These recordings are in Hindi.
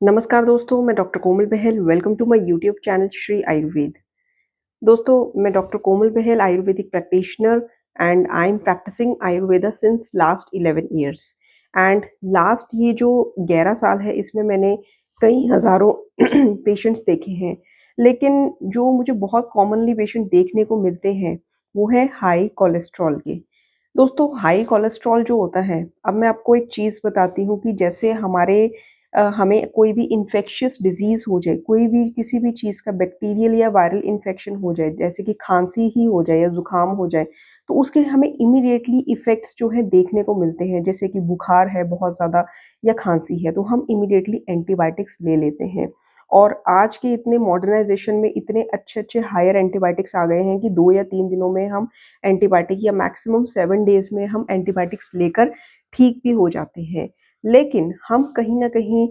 नमस्कार दोस्तों, मैं doctor Komal Bahl. Welcome to my YouTube channel Shri Ayurveda. दोस्तों, मैं doctor Komal Bahl, Ayurvedic practitioner and I am practising Ayurveda since last 11 years. And last ये जो 11 साल है, इसमें मैंने कई हज़ारों पेशेंट्स देखे हैं। लेकिन जो मुझे बहुत कॉमनली पेशेंट देखने को मिलते हैं, वो है हाई कोलेस्ट्रॉल के। दोस्तों, हाई कोलेस्ट्रॉल जो होता है, अब मैं आपको एक चीज़ बताती हूँ कि जैसे हमें कोई भी इन्फेक्शियस डिज़ीज़ हो जाए, कोई भी किसी भी चीज़ का बैक्टीरियल या वायरल इन्फेक्शन हो जाए, जैसे कि खाँसी ही हो जाए या ज़ुकाम हो जाए, तो उसके हमें इमीडिएटली इफ़ेक्ट्स जो हैं देखने को मिलते हैं। जैसे कि बुखार है बहुत ज़्यादा या खाँसी है, तो हम इमीडिएटली एंटीबायोटिक्स ले लेते हैं। और आज के इतने मॉडर्नाइज़ेशन में इतने अच्छे-अच्छे हायर एंटीबायोटिक्स आ गए हैं कि 2 या 3 दिनों में हम एंटीबायोटिक या मैक्सिमम 7 डेज़ में हम एंटीबायोटिक्स लेकर ठीक भी हो जाते हैं। लेकिन हम कहीं न कहीं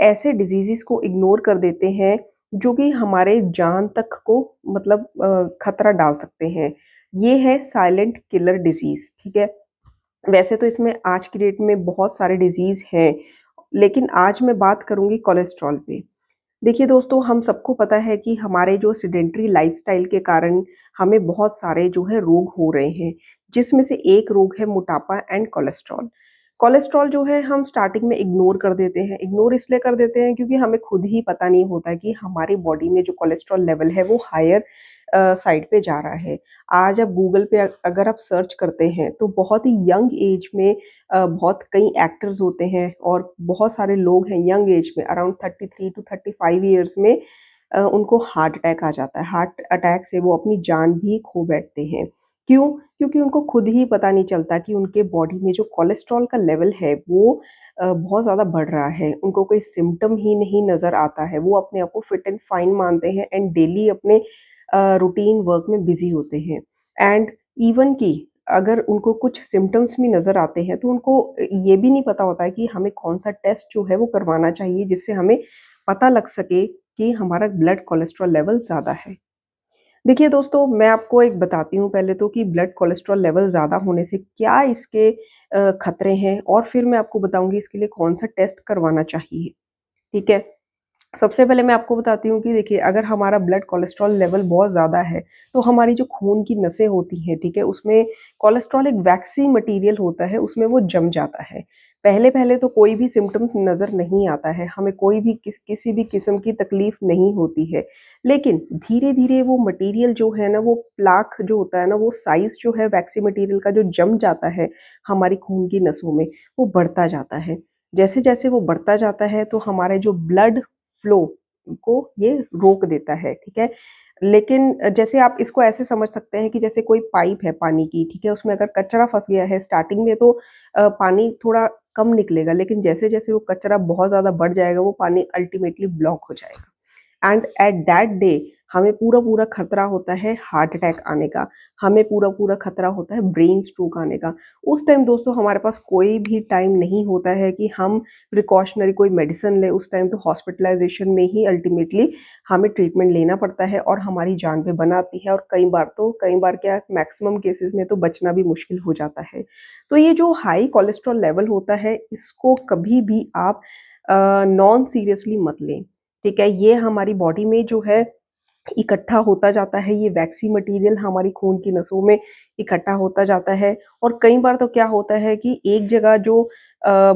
ऐसे डिज़ीज़ेज़ को इग्नोर कर देते हैं, जो कि हमारे जान तक को मतलब खतरा डाल सकते हैं। ये है साइलेंट किलर डिज़ीज़, ठीक है? वैसे तो इसमें आज की डेट में बहुत सारे डिज़ीज़ हैं, लेकिन आज मैं बात करूँगी कोलेस्ट्रॉल पे। देखिए दोस्तों, हम सबको पता है कि हमारे जो सेडेंटरी लाइफ़स्टाइल के कारण हमें बहुत सारे जो है रोग हो रहे हैं, जिसमें से एक रोग है मोटापा एंड कोलेस्ट्रॉल। कोलेस्ट्रॉल जो है हम स्टार्टिंग में इग्नोर कर देते हैं। इग्नोर इसलिए कर देते हैं क्योंकि हमें खुद ही पता नहीं होता कि हमारी बॉडी में जो कोलेस्ट्रॉल लेवल है वो हायर साइड पे जा रहा है। आज आप गूगल पे अगर आप सर्च करते हैं तो बहुत ही यंग एज में बहुत कई एक्टर्स होते हैं और बहुत सारे लोग हैं यंग एज में अराउंड 33 टू 35 ईयर्स में उनको हार्ट अटैक आ जाता है। हार्ट अटैक से वो अपनी जान भी खो बैठते हैं। क्यों? क्योंकि उनको खुद ही पता नहीं चलता कि उनके बॉडी में जो कोलेस्ट्रॉल का लेवल है वो बहुत ज़्यादा बढ़ रहा है। उनको कोई सिम्पटम ही नहीं नज़र आता है। वो अपने आप को फिट एंड फाइन मानते हैं एंड डेली अपने रूटीन वर्क में बिज़ी होते हैं। एंड इवन कि अगर उनको कुछ सिम्पटम्स भी नज़र आते हैं, तो उनको ये भी नहीं पता होता है कि हमें कौन-सा टेस्ट जो है वो करवाना चाहिए, जिससे हमें पता लग सके कि हमारा ब्लड कोलेस्ट्रॉल लेवल ज़्यादा है। देखिए दोस्तों, मैं आपको एक बताती हूँ पहले तो कि ब्लड कोलेस्ट्रॉल लेवल ज़्यादा होने से क्या इसके खतरे हैं और फिर मैं आपको बताऊँगी इसके लिए कौन-सा टेस्ट करवाना चाहिए, ठीक है? सबसे पहले मैं आपको बताती हूँ कि देखिए अगर हमारा ब्लड कोलेस्ट्रॉल लेवल बहुत ज़्यादा है, तो हमारी जो खून की नसें होती हैं, ठीक है? उसमें कोलेस्ट्रॉल एक वैक्सी मटीरियल होता है, उसमें वो जम जाता है। पहले-पहले तो कोई भी सिम्पटम्स नज़र नहीं आता है, हमें कोई भी किसी भी किस्म की तकलीफ़ नहीं होती है। लेकिन धीरे-धीरे वो मटीरियल जो है ना, वो प्लाक जो होता है ना, वो साइज़ जो है वैक्सी मटीरियल का जो जम जाता है, हमारी खून की नसों में, वो बढ़ता जाता है। जैसे-जैसे वो बढ़ता जाता है, तो हमारे जो ब्लड फ्लो को ये रोक देता है, ठीक है? लेकिन जैसे आप इसको ऐसे समझ सकते हैं कि जैसे कोई पाइप है पानी की, ठीक है? उसमें अगर कचरा फँस गया है स्टार्टिंग में तो पानी थोड़ा कम निकलेगा, लेकिन जैसे-जैसे वो कचरा बहुत ज़्यादा बढ़ जाएगा, वो पानी अल्टीमेटली ब्लॉक हो जाएगा। एंड एट दैट डे हमें पूरा-पूरा खतरा होता है हार्ट अटैक आने का, हमें पूरा-पूरा खतरा होता है ब्रेन स्ट्रोक आने का। उस टाइम दोस्तों हमारे पास कोई भी टाइम नहीं होता है कि हम प्रिकॉशनरी कोई मेडिसिन लें, उस टाइम तो हॉस्पिटलाइज़ेशन में ही अल्टीमेटली हमें ट्रीटमेंट लेना पड़ता है और हमारी जान पे बन आती है और कई बार क्या मैक्सिमम केसेज़ में तो बचना भी मुश्किल हो जाता है। तो ये जो हाई कोलेस्ट्रॉल लेवल होता है, इसको कभी भी आप नॉन सीरियसली मत लें। ठीक है? ये हमारी बॉडी में जो है इकट्ठा होता जाता है, ये वैक्सी मटीरियल हमारी खून की नसों में इकट्ठा होता जाता है और कई बार तो क्या होता है कि एक जगह जो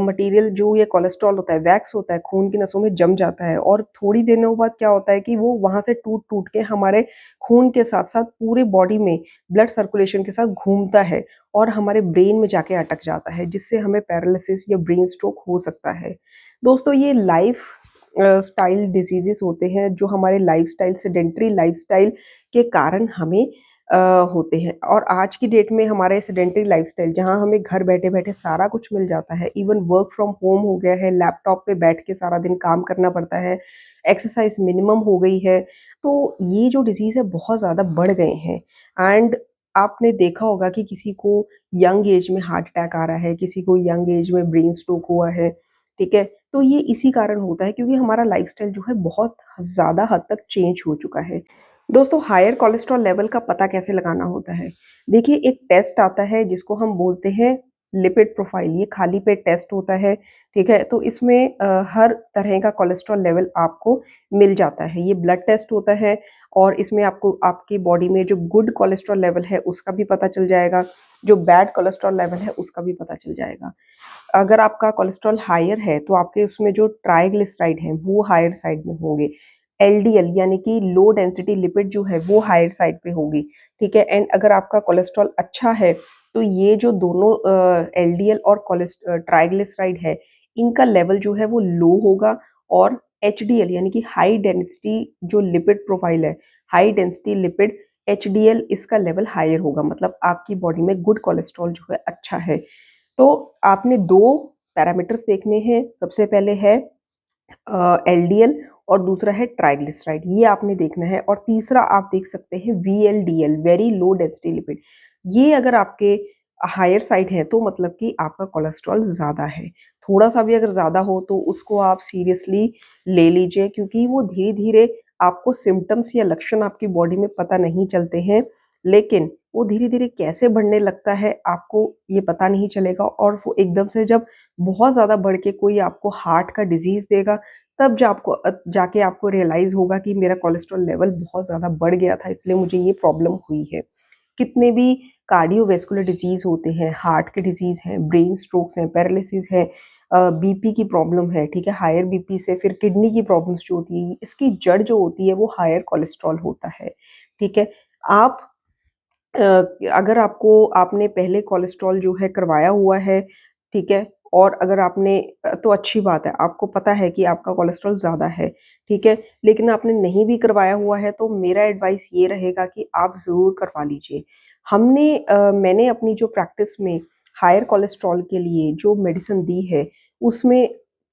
मटीरियल जो ये कोलेस्ट्रॉल होता है, वैक्स होता है, खून की नसों में जम जाता है और थोड़ी दिनों बाद क्या होता है कि वो वहाँ से टूट-टूट के हमारे खून के साथ-साथ पूरे बॉडी में ब्लड सर्कुलेशन के साथ घूमता है और हमारे ब्रेन में जाके अटक जाता है, जिससे हमें पैरालिसिस या ब्रेन स्ट्रोक हो सकता है। दोस्तों ये लाइफ स्टाइल डिसीज़ेज़ होते हैं जो हमारे लाइफ़स्टाइल सेडेंटरी लाइफ़स्टाइल के कारण हमें होते हैं और आज की डेट में हमारे सेडेंटरी लाइफ़स्टाइल जहाँ हमें घर बैठे-बैठे सारा कुछ मिल जाता है, इवन वर्क फ्रॉम होम हो गया है, लैपटॉप पे बैठ के सारा दिन काम करना पड़ता है, एक्सरसाइज़ मिनिमम हो गई है, तो ये जो डिसीज़ है बहुत ज़्यादा बढ़ गए हैं एंड आपने देखा होगा कि किसी को यंग एज में हार्ट अटैक आ रहा है, किसी को यंग एज में ब्रेन स्ट्रोक हुआ है, ठीक है? तो ये इसी कारण होता है क्योंकि हमारा लाइफ़स्टाइल जो है बहुत ज़्यादा हद तक चेंज हो चुका है। दोस्तों हायर कोलेस्ट्रॉल लेवल का पता कैसे लगाना होता है? देखिए एक टेस्ट आता है जिसको हम बोलते हैं लिपिड प्रोफाइल, ये खाली पेट टेस्ट होता है, ठीक है? तो इसमें हर तरह का कोलेस्ट्रॉल लेवल आपको मिल जाता है। ये ब्लड टेस्ट होता है और इसमें आपको आपकी बॉडी में जो गुड कोलेस्ट्रॉल लेवल है उसका भी पता चल जाएगा, जो बैड कोलेस्ट्रॉल लेवल है उसका भी पता चल जाएगा। अगर आपका कोलेस्ट्रॉल हायर है तो आपके उसमें जो ट्राइग्लिसराइड हैं वो हायर साइड में होंगे। एलडीएल यानी कि लो डेंसिटी लिपिड जो है वो हायर साइड पे होगी, ठीक है? एंड अगर आपका कोलेस्ट्रॉल अच्छा है तो ये जो दोनों एलडीएल और ट्राइग्लिसराइड है, इनका लेवल जो है वो लो होगा और एचडीएल यानी कि हाई डेंसिटी जो लिपिड प्रोफाइल है, हाई डेंसिटी लिपिड एचडीएल, इसका लेवल हायर होगा। मतलब आपकी बॉडी में गुड कोलेस्ट्रॉल जो है अच्छा है। तो आपने 2 पैरामीटर्स देखने हैं, सबसे पहले है एलडीएल और दूसरा है ट्राइग्लिसराइड, ये आपने देखना है। और तीसरा आप देख सकते हैं VLDL, very low density lipid. ये अगर आपके हायर साइड है तो मतलब कि आपका कोलेस्ट्रॉल ज़्यादा है। थोड़ा-सा भी अगर ज़्यादा हो तो उसको आप सीरियसली ले लीजिए, क्योंकि वो धीरे-धीरे आपको सिम्पटम्स या लक्षण आपकी बॉडी में पता नहीं चलते हैं, लेकिन वो धीरे-धीरे कैसे बढ़ने लगता है आपको ये पता नहीं चलेगा, और वो एकदम से जब बहुत ज़्यादा बढ़ के कोई आपको हार्ट का डिज़ीज़ देगा, तब जाके आपको रियलाइज़ होगा कि मेरा कोलेस्ट्रॉल लेवल बहुत ज़्यादा बढ़ गया था, इसलिए मुझे ये प्रॉब्लम हुई है। कितने भी कार्डियोवैस्कुलर डिज़ीज़ होते हैं, हार्ट के डिज़ीज़ हैं, ब्रेन स्ट्रोक्स हैं, पैरालिसिस है, बीपी की प्रॉब्लम है, ठीक है? हायर बीपी से फिर किडनी की प्रॉब्लम्स जो होती है, इसकी जड़ जो होती है वो हायर कोलेस्ट्रॉल होता है, ठीक है? आप अ, अगर आपने पहले कोलेस्ट्रॉल जो है करवाया हुआ है, ठीक है? और अगर आपने तो अच्छी बात है, आपको पता है कि आपका कोलेस्ट्रॉल ज़्यादा है, ठीक है? लेकिन आपने नहीं भी करवाया हुआ है तो मेरा एडवाइस ये रहेगा कि आप ज़रूर करवा लीजिए। मैंने अपनी जो प्रैक्टिस में हायर कोलेस्ट्रॉल के लिए जो मेडिसिन दी है, उसमें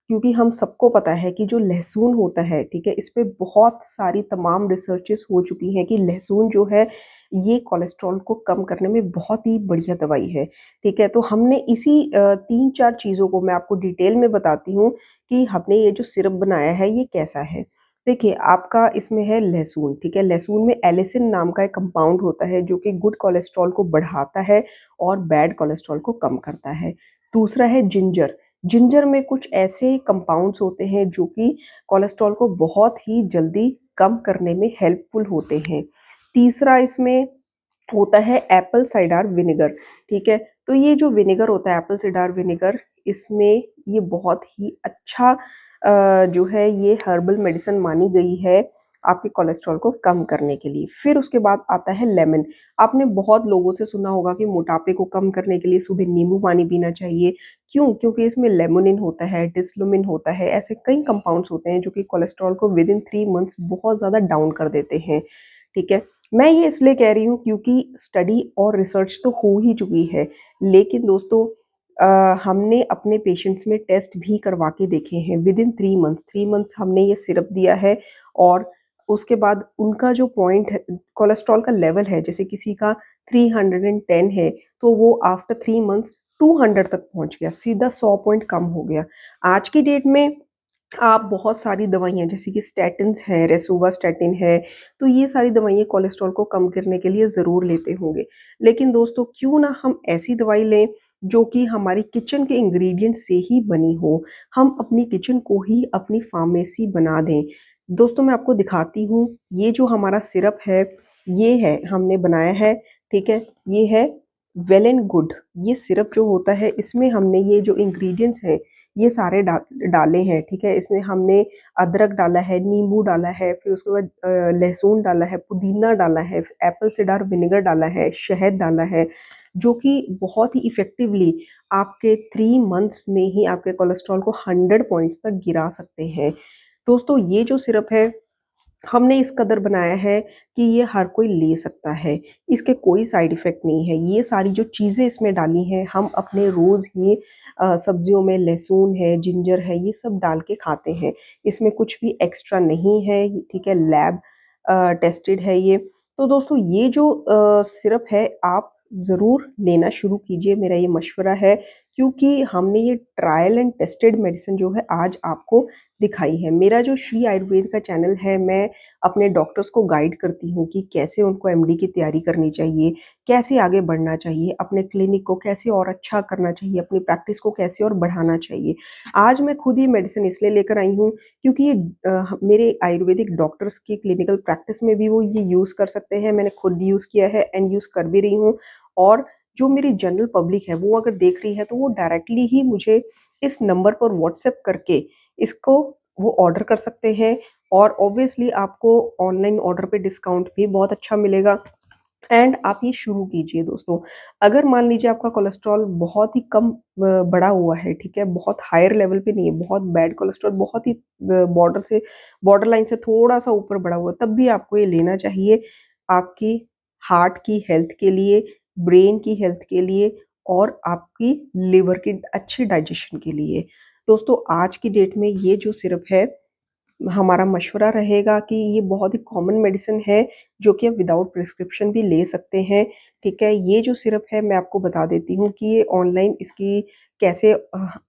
क्योंकि हम सबको पता है कि जो लहसुन होता है, ठीक है? इस पे बहुत सारी तमाम रिसर्चेज़ हो चुकी हैं कि लहसुन जो है ये कोलेस्ट्रॉल को कम करने में बहुत ही बढ़िया दवाई है, ठीक है? तो हमने इसी 3-4 चीज़ों को मैं आपको डिटेल में बताती हूँ कि हमने ये जो सिरप बनाया है ये कैसा है। देखिए, आपका इसमें है लहसुन, ठीक है? लहसुन में एलिसिन नाम का एक कंपाउंड होता है जो कि गुड कोलेस्ट्रॉल को बढ़ाता है और बैड कोलेस्ट्रॉल को कम करता है। दूसरा है जिंजर, जिंजर में कुछ ऐसे कंपाउंड्स होते हैं जो कि कोलेस्ट्रॉल को बहुत ही जल्दी कम करने में हेल्पफुल होते हैं। तीसरा इसमें होता है एप्पल साइडर विनेगर, ठीक है? तो ये जो विनेगर होता है एप्पल साइडर विनेगर, इसमें ये बहुत ही अच्छा जो है ये हर्बल मेडिसिन मानी गई है आपके कोलेस्ट्रॉल को कम करने के लिए। फिर उसके बाद आता है लेमन। आपने बहुत लोगों से सुना होगा कि मोटापे को कम करने के लिए सुबह नींबू पानी पीना चाहिए। क्यों? क्योंकि इसमें लेमोनिन होता है, डिस्लुमिन होता है, ऐसे कई कंपाउंड्स होते हैं जो कि कोलेस्ट्रॉल को विदिन 3 मंथ्स बहुत ज़्यादा डाउन कर देते हैं, ठीक है? मैं ये इसलिए कह रही हूँ क्योंकि स्टडी और रिसर्च तो हो ही चुकी है, लेकिन दोस्तों हमने अपने पेशेंट्स में टेस्ट भी करवा के देखे हैं विदिन 3 मंथ्स हमने ये सिरप दिया है, और उसके बाद उनका जो पॉइंट है कोलेस्ट्रॉल का लेवल है, जैसे किसी का 310 है, तो वो आफ्टर 3 मंथ्स 200 तक पहुँच गया, सीधा 100 पॉइंट कम हो गया। आज की डेट में आप बहुत सारी दवाइयाँ जैसे कि स्टैटिन्स है, रोसुवास्टैटिन है, तो ये सारी दवाइयाँ कोलेस्ट्रॉल को कम करने के लिए ज़रूर लेते होंगे। लेकिन दोस्तों क्यों ना हम ऐसी दवाई लें जो कि हमारी किचन के इंग्रीडिएंट से ही बनी हो, हम अपनी किचन को ही अपनी फार्मेसी बना दें। दोस्तों मैं आपको दिखाती हूँ, ये जो हमारा सिरप है, ये है हमने बनाया है, ठीक है? ये है वेल एंड गुड, ये सिरप जो होता है इसमें हमने ये जो इंग्रीडिएंट्स हैं ये सारे डाले हैं, ठीक है? इसमें हमने अदरक डाला है, नींबू डाला है, फिर उसके बाद लहसुन डाला है, पुदीना डाला है, एप्पल साइडर विनेगर डाला है, शहद डाला है, जो कि बहुत ही इफ़ेक्टिवली आपके 3 मंथ्स में ही आपके कोलेस्ट्रॉल को 100 पॉइंट्स तक गिरा सकते हैं। दोस्तों ये जो सिरप है हमने इस कदर बनाया है कि ये हर कोई ले सकता है, इसके कोई साइड इफ़ेक्ट नहीं है। ये सारी जो चीज़ें इसमें डाली हैं, हम अपने रोज़ ही सब्जियों में लहसुन है, जिंजर है, ये सब डाल के खाते हैं। इसमें कुछ भी एक्स्ट्रा नहीं है, ठीक है? लैब टेस्टेड है ये। तो दोस्तों ये जो सिरप है, आप ज़रूर लेना शुरू कीजिए, मेरा ये मशवरा है, क्योंकि हमने ये ट्रायल एंड टेस्टेड मेडिसिन जो है आज आपको दिखाई है। मेरा जो श्री आयुर्वेद का चैनल है, मैं अपने डॉक्टर्स को गाइड करती हूँ कि कैसे उनको एमडी की तैयारी करनी चाहिए, कैसे आगे बढ़ना चाहिए, अपने क्लिनिक को कैसे और अच्छा करना चाहिए, अपनी प्रैक्टिस को कैसे और बढ़ाना चाहिए। आज मैं खुद ही मेडिसिन इसलिए लेकर आई हूँ क्योंकि ये मेरे आयुर्वेदिक डॉक्टर्स की क्लिनिकल प्रैक्टिस में भी वो ये यूज़ कर सकते हैं। मैंने खुद यूज़ किया है एंड यूज़ कर भी रही हूँ, और जो मेरी जनरल पब्लिक है वो अगर देख रही है तो वो डायरेक्टली ही मुझे इस नंबर पर व्हाट्सएप करके इसको वो ऑर्डर कर सकते हैं, और ऑब्वियसली आपको ऑनलाइन ऑर्डर पे डिस्काउंट भी बहुत अच्छा मिलेगा। एंड आप ये शुरू कीजिए दोस्तों। अगर मान लीजिए आपका कोलेस्ट्रॉल बहुत ही कम बढ़ा हुआ है, ठीक है, बहुत हायर लेवल पे नहीं है, बहुत बैड कोलेस्ट्रॉल, बहुत ही बॉर्डर लाइन से थोड़ा-सा ऊपर बढ़ा हुआ है, तब भी आपको ये लेना चाहिए। आपकी हार्ट की हेल्थ के लिए, ब्रेन की हेल्थ के लिए, और आपकी लिवर की अच्छी डाइजेशन के लिए। दोस्तों, आज की डेट में ये जो सिरप है, हमारा मशवरा रहेगा कि ये बहुत ही कॉमन मेडिसिन है, जो कि आप विदाउट प्रिस्क्रिप्शन भी ले सकते हैं, ठीक है। ये जो सिरप है, मैं आपको बता देती हूँ कि ये ऑनलाइन इसकी कैसे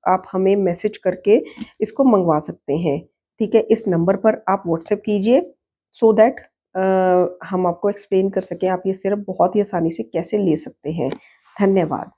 आप हमें मैसेज करके इसको मँगवा सकते हैं, ठीक है। इस नंबर पर आप व्हाट्सएप कीजिए, सो दैट हम आपको एक्सप्लेन कर सकें आप ये सिरप बहुत ही आसानी से कैसे ले सकते हैं। धन्यवाद।